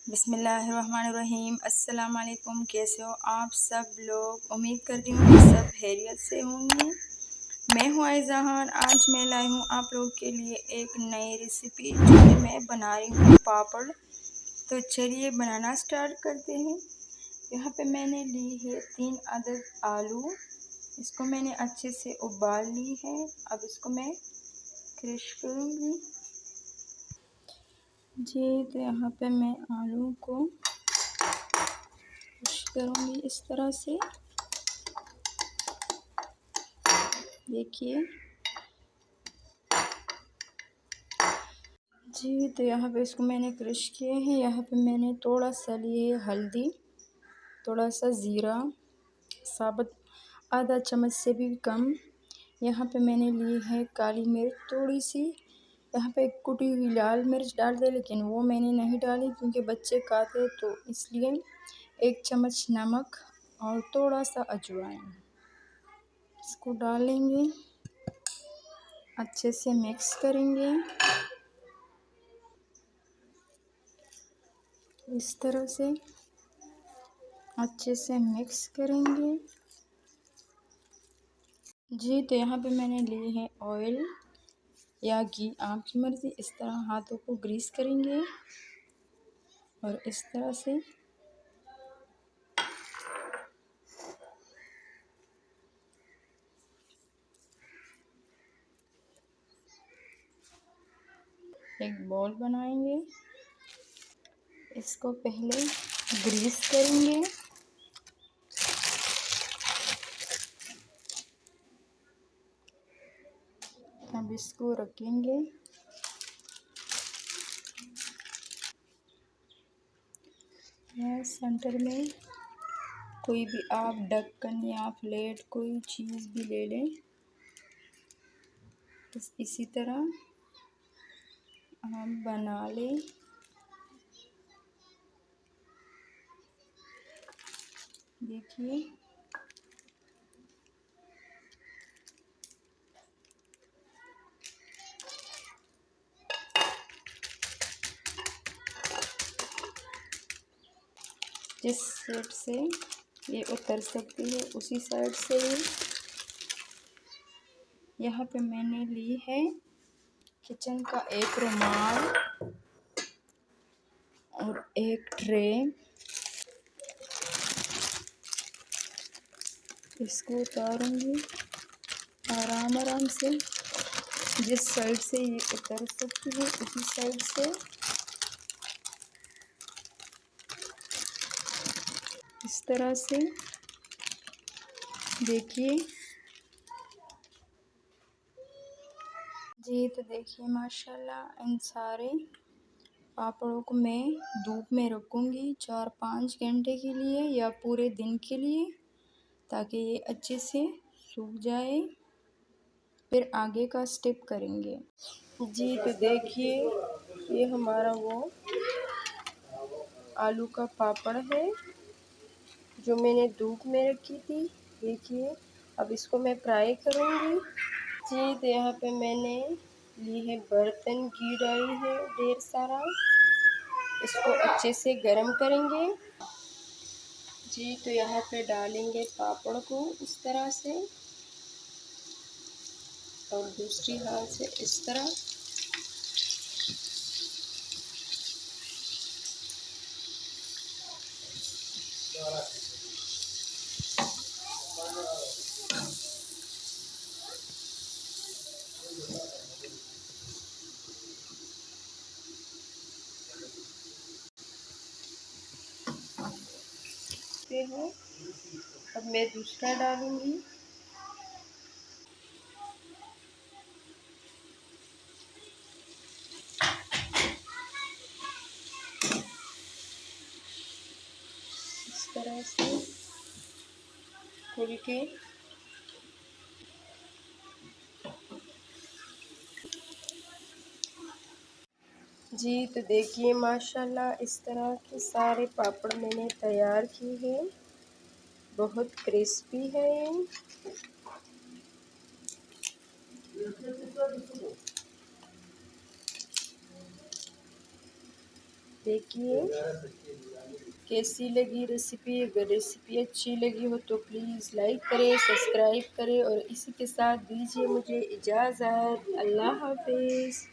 बिस्मिल्लाहिर्रहमानिर्रहीम। अस्सलाम वालेकुम। कैसे हो आप सब लोग? उम्मीद करती हूँ कि सब खैरियत से होंगे। मैं हूँ आइज़ाहान। आज मैं लाई हूँ आप लोगों के लिए एक नई रेसिपी जो कि मैं बना रही हूँ पापड़। तो चलिए बनाना स्टार्ट करते हैं। यहाँ पे मैंने ली है 3 अदद आलू। इसको मैंने अच्छे से उबाल ली है। अब इसको मैं क्रश करूँगी जी। तो यहाँ पे मैं आलू को क्रश करूँगी इस तरह से, देखिए जी। तो यहाँ पे इसको मैंने क्रश किए हैं। यहाँ पे मैंने थोड़ा सा लिए हल्दी, थोड़ा सा ज़ीरा साबुत, आधा चम्मच से भी कम। यहाँ पे मैंने ली है काली मिर्च थोड़ी सी। यहाँ पे कुटी हुई लाल मिर्च डाल दे, लेकिन वो मैंने नहीं डाली क्योंकि बच्चे खाते तो इसलिए। 1 चम्मच नमक और थोड़ा सा अजवाइन, इसको डालेंगे, अच्छे से मिक्स करेंगे इस तरह से, अच्छे से मिक्स करेंगे जी। तो यहाँ पे मैंने ली है ऑयल या घी, आपकी मर्ज़ी। इस तरह हाथों को ग्रीस करेंगे और इस तरह से एक बॉल बनाएंगे। इसको पहले ग्रीस करेंगे, अब इसको रखेंगे सेंटर में। कोई भी आप ढक्कन या प्लेट कोई चीज़ भी ले लें। बस इसी तरह हम बना लें। देखिए जिस साइड से ये उतर सकती है उसी साइड से। यहाँ पे मैंने ली है किचन का एक रुमाल और एक ट्रे। इसको उतारूंगी आराम आराम से, जिस साइड से ये उतर सकती है उसी साइड से इस तरह से। देखिए जी। तो देखिए माशाल्लाह इन सारे पापड़ों को मैं धूप में रखूँगी 4-5 घंटे के लिए या पूरे दिन के लिए, ताकि ये अच्छे से सूख जाए। फिर आगे का स्टेप करेंगे जी। तो देखिए ये हमारा वो आलू का पापड़ है जो मैंने धूप में रखी थी। देखिए अब इसको मैं फ्राई करूँगी जी। तो यहाँ पे मैंने ली है बर्तन, घी डाली है ढेर सारा। इसको अच्छे से गरम करेंगे जी। तो यहाँ पे डालेंगे पापड़ को इस तरह से और दूसरी हाथ से इस तरह। हो अब मैं दूसरा डालूंगी। इस तरह से खोल के जी। तो देखिए माशाल्लाह इस तरह के सारे पापड़ मैंने तैयार किए हैं। बहुत क्रिस्पी है ये। देखिए कैसी लगी रेसिपी। अगर रेसिपी अच्छी लगी हो तो प्लीज़ लाइक करें, सब्सक्राइब करें और इसी के साथ दीजिए मुझे इजाज़त। अल्लाह हाफ़िज़।